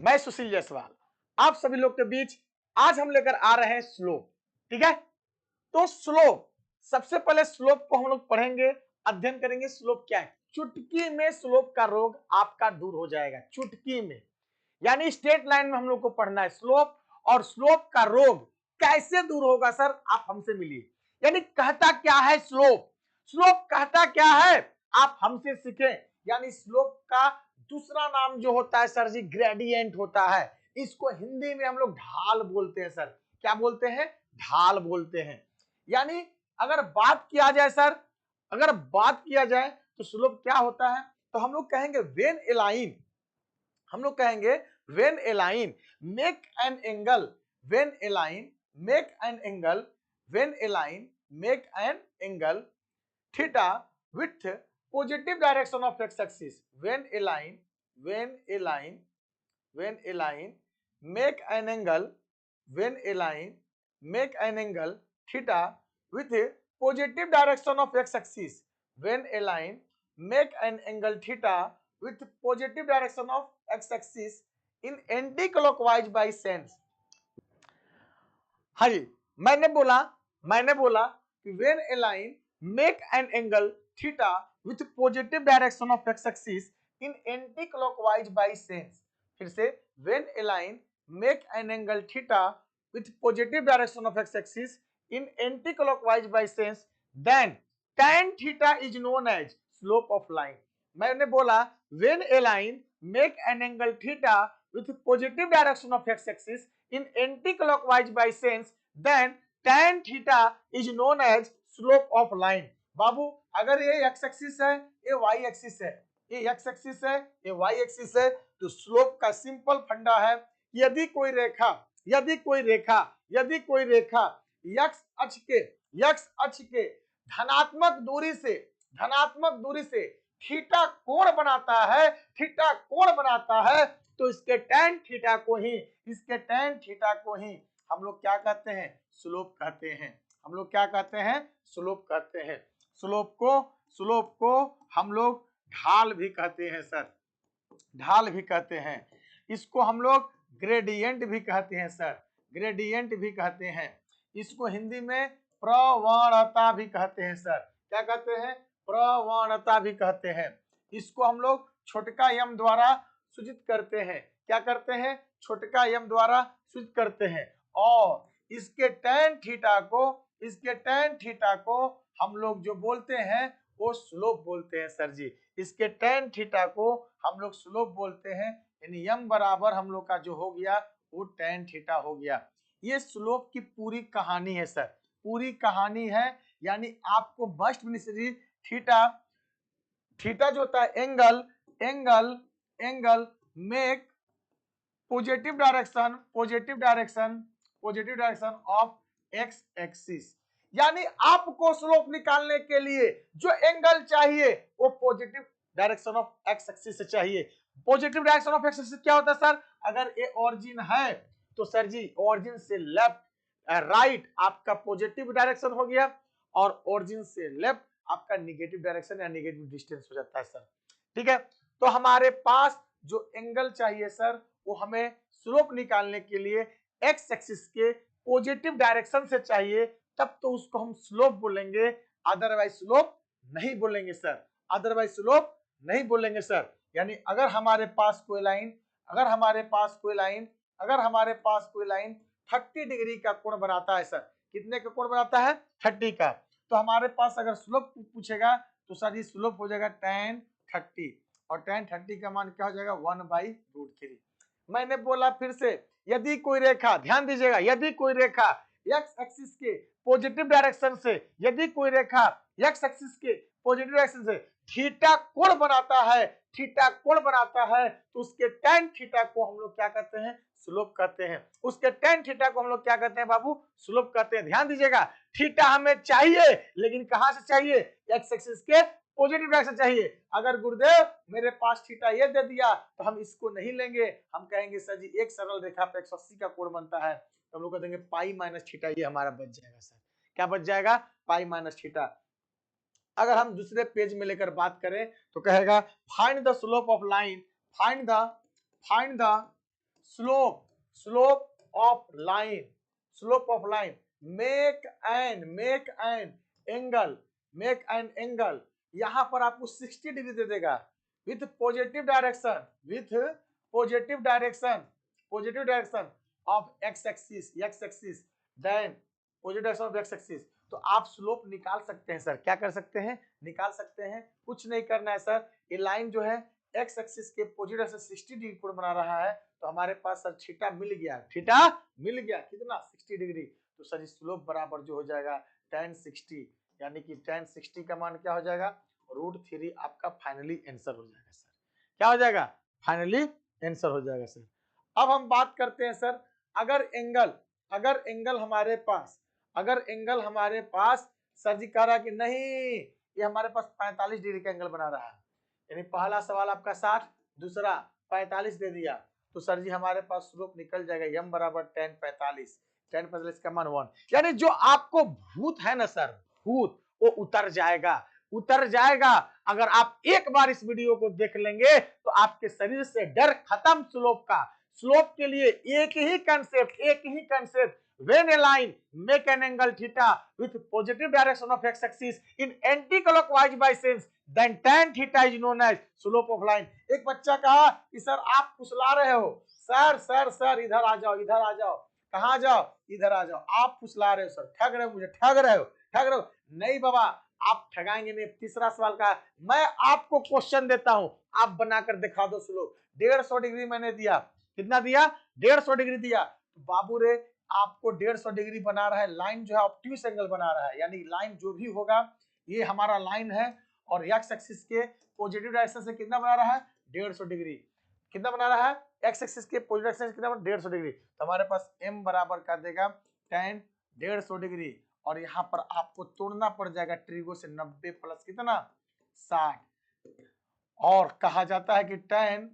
मैं सुशील जायसवाल आप सभी लोग के बीच आज हम लेकर आ रहे हैं स्लोप। ठीक है, तो स्लोप, सबसे पहले स्लोप को हम लोग पढ़ेंगे, अध्ययन करेंगे स्लोप क्या है। चुटकी में स्लोप का रोग आपका दूर हो जाएगा, चुटकी में, यानी स्ट्रेट लाइन में हम लोग को पढ़ना है स्लोप। और स्लोप का रोग कैसे दूर होगा सर, आप हमसे मिलिए। यानी कहता क्या है स्लोप, स्लोप कहता क्या है, आप हमसे सीखें। यानी स्लोप का दूसरा नाम जो होता है सर जी, ग्रेडियंट होता है। इसको हिंदी में हम लोग ढाल बोलते हैं सर। क्या बोलते हैं? ढाल बोलते हैं। यानी अगर बात किया जाए सर, अगर बात किया जाए तो स्लोप क्या होता है, तो हम लोग कहेंगे व्हेन ए लाइन, हम लोग कहेंगे when a line make an angle, when a line make an angle, when a line make an angle theta with positive direction of x axis, when a line, when a line, when a line make an angle, when a line make an angle theta with positive direction of x axis, when a line make an angle theta with positive direction of x axis in anti clockwise by sense। हाँ जी, मैंने बोला कि when a line make an angle theta with positive direction of x axis in anti clockwise by sense। फिर से when a line make an angle theta with positive direction of x axis in anti-clockwise by sense, then tan theta is known as slope of line। मैंने बोला when a line make an angle theta with positive direction of x axis in anti-clockwise by sense, then tan theta is known as slope of line। बाबू अगर ये x axis है, ये y axis है, ये x axis है, ये y axis है, तो स्लोप का सिंपल फंडा है, यदि कोई रेखा यक्स अक्ष के धनात्मक दूरी से थीटा कोण बनाता है, तो इसके टैन थीटा को ही हम लोग क्या कहते हैं? स्लोप कहते हैं। हम लोग क्या कहते हैं? स्लोप कहते हैं। स्लोप को हम लोग ढाल भी कहते हैं सर, ढाल भी कहते हैं। इसको हम लोग ग्रेडियंट भी कहते हैं सर, ग्रेडियंट भी कहते हैं। इसको हिंदी में प्रवणता भी कहते हैं सर। क्या कहते हैं? प्रवणता भी कहते हैं। इसको हम लोग छोटका यम द्वारा सूचित करते हैं। क्या करते हैं? छोटका यम द्वारा सूचित करते हैं। और इसके टैन थीटा को हम लोग जो बोलते हैं वो स्लोप बोलते हैं सर जी। इसके टैन थीटा को हम लोग स्लोप बोलते हैं। यानी यम बराबर हम लोग का जो हो गया वो टैन थीटा हो गया। ये स्लोप की पूरी कहानी है सर, पूरी कहानी है। यानी आपको मस्ट मिनिस्ट्री थीटा जो होता है angle make positive direction of x axis. यानी आपको स्लोप निकालने के लिए जो एंगल चाहिए वो positive direction of x axis से चाहिए। Positive direction of x axis क्या होता है सर? अगर ये ओरिजिन है तो सर जी ओरिजिन से लेफ्ट राइट आपका पॉजिटिव डायरेक्शन हो गया, और ओरिजिन से लेफ्ट आपका निगेटिव डायरेक्शन या निगेटिव डिस्टेंस हो जाता है सर। ठीक है, तो हमारे पास जो एंगल चाहिए सर वो हमें स्लोप निकालने के लिए एक्स एक्सिस के पॉजिटिव डायरेक्शन से चाहिए, तब तो उसको हम स्लोप बोलेंगे, अदरवाइज स्लोप नहीं बोलेंगे सर, अदरवाइज स्लोप नहीं बोलेंगे सर। यानी अगर हमारे पास कोई लाइन 30 डिग्री का कोण बनाता है सर, कितने का कोण बनाता है? 30 का। तो हमारे पास अगर स्लोप पूछेगा तो सर ये स्लोप हो जाएगा tan 30, और tan 30 का मान क्या हो जाएगा? 1/√3। मैंने बोला फिर से, यदि कोई रेखा, ध्यान दीजिएगा, यदि कोई रेखा एक्स एक्सिस के पॉजिटिव डायरेक्शन से, यदि कोई रेखा एक्स एक्सिस के पॉजिटिव डायरेक्शन से थीटा कोण बनाता है, तो उसके tan थीटा को हम लोग क्या कहते हैं? स्लोप कहते हैं। उसके tan थीटा को हम लोग क्या कहते हैं बाबू? स्लोप कहते हैं। ध्यान दीजिएगा, थीटा हमें चाहिए, लेकिन कहां से चाहिए? एक्स एक्सिस के पॉजिटिव डायरेक्शन चाहिए। अगर गुरुदेव मेरे पास थीटा ये दे दिया तो हम इसको नहीं लेंगे, हम कहेंगे सर जी एक सरल रेखा पे 180 का कोण बनता है, तो हम लोग कह देंगे पाई माइनस थीटा, ये हमारा बच जाएगा सर। क्या बच जाएगा? Pi minus theta. अगर हम दूसरे पेज में लेकर बात करें तो कहेगा find the slope of line, find the slope, slope of line, slope of line, make an angle, make an angle, यहां पर आपको 60 डिग्री दे देगा with positive direction, with positive direction of x axis, then positive direction of x axis. तो आप slope निकाल सकते हैं सर, क्या कर सकते हैं, निकाल सकते हैं। कुछ नहीं करना है सर, ये लाइन जो है एक्स एक्सिस के पॉजिटिव से 60 डिग्री कोण बना रहा है, तो हमारे पास सर थीटा मिल गया, थीटा मिल गया कितना 60 डिग्री। तो सर स्लोप बराबर जो हो जाएगा tan 60, यानी कि tan 60 का मान क्या हो जाएगा √3 आपका फाइनली आंसर हो जाएगा सर, क्या हो जाएगा फाइनली आंसर हो जाएगा सर। अब हम बात करते हैं सर, अगर एंगल हमारे पास सर जी कह रहा है कि नहीं ये हमारे पास 45 डिग्री का एंगल बना रहा है, यानी पहला सवाल आपका 60, दूसरा 45 दे दिया, तो सर जी हमारे पास स्लोप निकल जाएगा m बराबर tan 45 का मान 1, यानी जो आपको भूत है ना सर, भूत वो उतर जाएगा। अगर आप एक बार इस वीडियो को देख लेंगे तो आपके शरीर से डर खत्म स्लोप का। स्लोप के लिए एक ही concept, when a line make an angle theta with positive direction of x axis in anti-clockwise by sense, then tan theta is known as slope of line। एक बच्चा कहा कि सर आप फुसला रहे हो, सर इधर आ जाओ, कहाँ जाओ, इधर आ जाओ, आप फुसला रहे हो सर, ठग रहे हो। नहीं बाबा, आप ठगाएंगे नहीं। तीसरा सवाल का मैं आपको क्वेश्चन देता हूं, आप बनाकर दिखा दो स्लोप। 150 डिग्री मैंने दिया, कितना दिया 150 डिग्री दिया, तो बाबू रे आपको 150 डिग्री बना रहा है, लाइन जो है ऑब्ट्यूस एंगल बना रहा है, यानी लाइन जो भी होगा ये हमारा लाइन है और एक्स एक्सिस के पॉजिटिव डायरेक्शन से कितना बना रहा है 150 डिग्री, कितना बना रहा है एक्स एक्सिस के पॉजिटिव डायरेक्शन से कितना 150 डिग्री। तो हमारे पास m बराबर कर देगा tan 150 डिग्री, और यहाँ पर आपको तोड़ना पड़ जाएगा ट्रिगो से 90 प्लस कितना 60, और कहा जाता है कि tan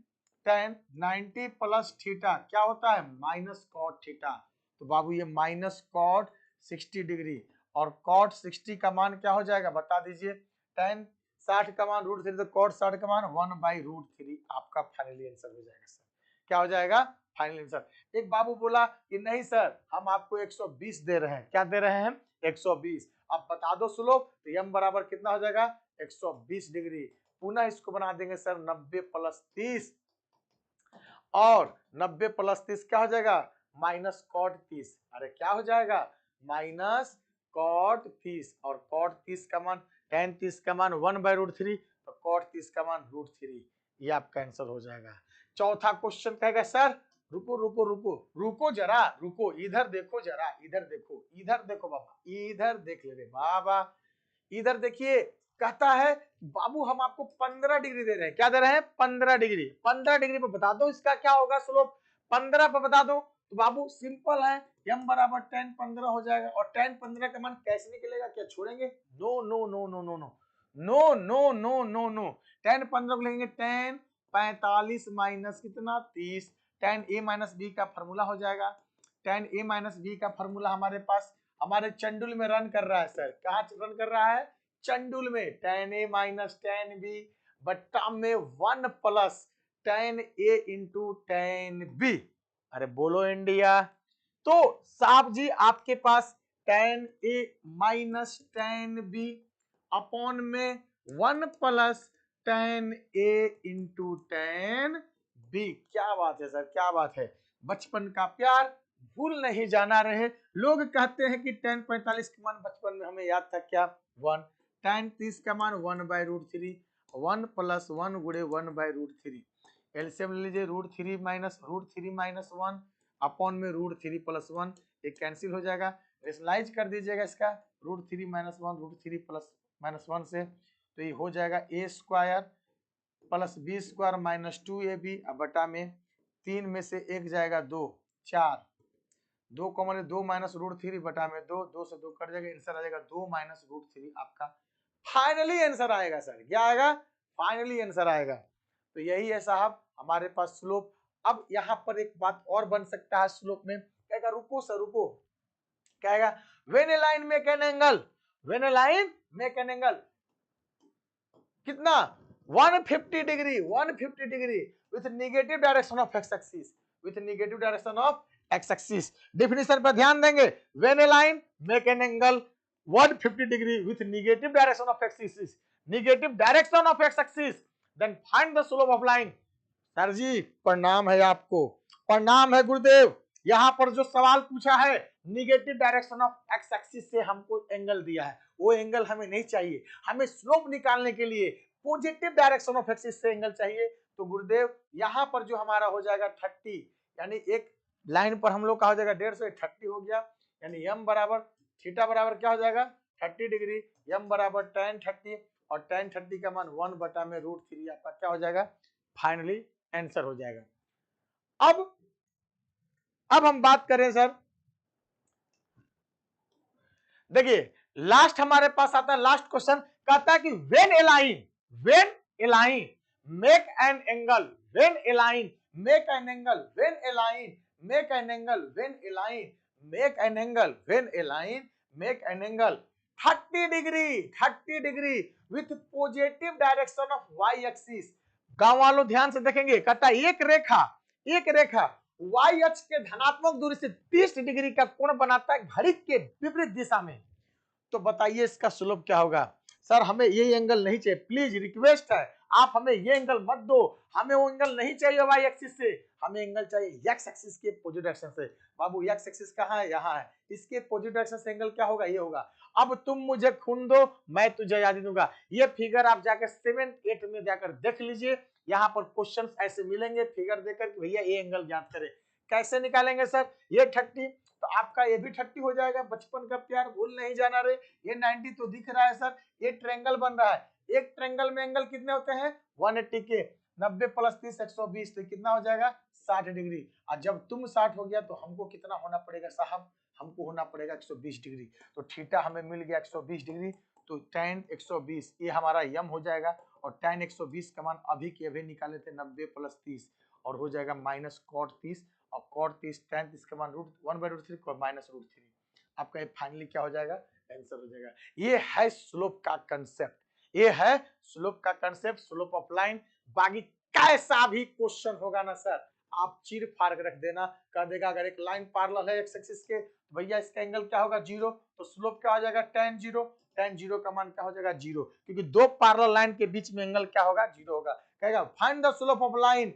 90 प्लस थीटा क्या होता है माइनस cot थीटा। तो बाबू ये माइनस cot 60 डिग्री, और cot 60 का मान क्या हो जाएगा बता दीजिए, tan 60 का मान √3, तो cot 60 का मान 1/√3 आपका फाइनली आंसर हो जाएगा सर, क्या हो जाएगा फाइनल आंसर। एक बाबू बोला कि नहीं सर हम आपको 120 दे रहे हैं, क्या दे रहे हैं 120, अब बता दो स्लोप, तो m बराबर कितना हो जाएगा 120 डिग्री। पुनः इसको बना देंगे सर 90 प्लस 30, और 90 प्लस 30 क्या हो जाएगा माइनस cot 30, अरे क्या हो जाएगा माइनस cot 30, और cot 30 का मान tan 30 का मान 1/√3, तो cot 30 का मान √3, ये आपका आंसर हो जाएगा। चौथा क्वेश्चन कहेगा सर रुको जरा, इधर देखो जरा, इधर देखो बाबा, इधर देख ले रे बाबा, इधर देखिए, कहता है बाबू हम आपको 15 डिग्री दे रहे हैं, क्या दे रहे हैं 15 डिग्री, 15 डिग्री पे बता दो इसका क्या होगा स्लोप, 15 पे बता दो। तो बाबू सिंपल है, m बराबर tan 15 हो जाएगा, और tan 15 का मान कैसे निकलेगा, क्या छोड़ेंगे, नो, tan 15 को लेंगे tan 45 माइनस कितना 30, tan a माइनस बी का फॉर्मूला हो जाएगा, tan a माइनस बी का फॉर्मूला हमारे पास हमारे चंडुल में रन कर रहा है सर, कहाँ रन कर रहा है चंडुल में, tan a minus tan b बट्टा में 1 plus tan a into tan b, अरे बोलो इंडिया। तो साहब जी आपके पास tan a minus tan b upon में 1 plus tan a into tan b, क्या बात है सर, क्या बात है, बचपन का प्यार भूल नहीं जाना रहे। लोग कहते हैं कि tan 45 का मान बचपन में हमें याद था क्या 1, tan 30 का मान 1/√3, 1 प्लस 1 गुणे 1/√3, एलसीएम ले लीजिए √3 माइनस 1 अपॉन में √3 प्लस 1, ये कैंसिल हो जाएगा, रेशनलाइज कर दीजिएगा इसका √3 माइनस 1 √3 प्लस माइनस 1 से, तो ये हो जाएगा a square plus b square minus 2ab, अब बटा में 3 में से 1 जाएगा 2, 4, 2 कॉमन 2 माइनस √3 बटा में 2, 2 से 2 कट जाएगा, आंसर आ जाएगा 2 माइनस √3 आपका फाइनली आंसर आएगा सर, क्या आएगा फाइनली आंसर आएगा। तो यही है साहब हमारे पास स्लोप। अब यहाँ पर एक बात और बन सकता है स्लोप में, कहेगा रुको सर रुको, कहेगा when a line make an angle, when a line make an angle कितना 150 degree with negative direction of x axis, with negative direction of x axis. Definition पर ध्यान देंगे. When a line make an angle 150 degree with negative direction of x axis, negative direction of x axis, then find the slope of line. Sir ji प्रणाम है आपको, प्रणाम है गुरुदेव. यहाँ पर जो सवाल पूछा है negative direction of x axis से हमको एंगल दिया है, वो एंगल हमें नहीं चाहिए. हमें स्लोप निकालने के लिए पॉजिटिव डायरेक्शन ऑफ एक्सिस से एंगल चाहिए. तो गुरुदेव यहाँ पर जो हमारा हो जाएगा 30, यानी एक लाइन पर हम लोग का हो जाएगा 150, 30 हो गया. यानी m बराबर थीटा बराबर क्या हो जाएगा 30 डिग्री, m बराबर tan 30 और tan 30 का मान 1/√3 आपका क्या हो जाएगा फाइनली आंसर हो जाएगा. अब हम बात करें सर, देखिए लास्ट हमारे पास आता है लास्ट क्वेश्चन, कहता है कि when a line make an angle, when a line make an angle, when a line make an angle, when a line make an angle, when a line make an angle 30 degree with positive direction of y axis. गांव वालों ध्यान से देखेंगे, कहता है एक रेखा y अक्ष के धनात्मक दूरी से 30 डिग्री का कोण बनाता है घड़ी के विपरीत दिशा में. तो बताइए इसका स्लोप क्या होगा. सर हमें ये एंगल नहीं चाहिए, प्लीज रिक्वेस्ट है आप हमें ये एंगल मत दो, हमें वो एंगल नहीं चाहिए y एक्सिस से, हमें एंगल चाहिए x एक्सिस के पॉजिटिव डायरेक्शन से. बाबू x एक्सिस कहाँ है, यहाँ है, इसके पॉजिटिव डायरेक्शन से एंगल क्या होगा, ये होगा. अब तुम मुझे खून दो मैं तुझे आजादी दूंगा. ये फिगर आप जाकर 7th 8th में जाकर देख लीजिए, यहाँ पर क्वेश्चंस ऐसे मिलेंगे फिगर देकर कि भैया ये एंगल ज्ञात करें. कैसे निकालेंगे सर, ये 30 तो आपका ये भी 30 हो जाएगा. बचपन का प्यार भूल नहीं जाना रे. ये 90 तो दिख रहा है सर, ये ट्रायंगल बन रहा है. एक ट्रायंगल में एंगल कितने होते हैं 180 के, 90 + 30 120, तो कितना हो जाएगा 60 डिग्री. और जब तुम 60 हो गया तो हमको कितना होना पड़ेगा साहब, हमको होना पड़ेगा 120 डिग्री. तो थीटा हमें मिल गया 120 डिग्री. तो tan 120 ये हमारा m हो जाएगा, और tan 120 का मान अभी के अभी निकाले थे 90 + 30 और हो जाएगा -cot 30, और cot 30 tan 30 का मान √1/√3 और -√3. आपका ये फाइनली क्या हो जाएगा आंसर हो जाएगा. ये है स्लोप का कंसेप्ट, ये है स्लोप का कंसेप्ट, स्लोप ऑफ लाइन. बाकी कैसा भी क्वेश्चन होगा ना सर आप चीर फाड़ के रख देना, कह देगा अगर एक लाइन पैरेलल है एक्स एक्सिस के भैया इसका एंगल क्या होगा 0, तो स्लोप क्या हो जाएगा tan 0. tan 0 का मान क्या हो जाएगा 0, क्योंकि दो पैरेलल लाइन के बीच में एंगल क्या होगा 0 होगा. कहेगा find the slope of line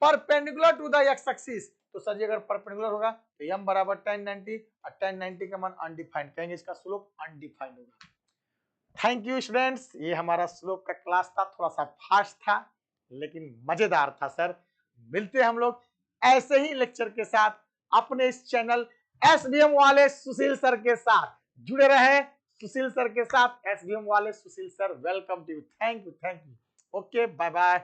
perpendicular to the x axis. तो सर जी अगर परपेंडिकुलर होगा तो m बराबर tan 90 और tan 90 का मान अनडिफाइंड, कहेंगे इसका स्लोप अनडिफाइंड होगा. थैंक यू स्टूडेंट्स, ये हमारा स्लोप का क्लास था, थोड़ा सा फास्ट था लेकिन मजेदार था सर. मिलते हैं हम लोग ऐसे ही लेक्चर के साथ अपने इस चैनल SBM वाले सुशील सर के साथ. जुड़े रहे सुशील सर के साथ, SBM वाले Sushil sir welcome to you. Thank you. Okay bye bye.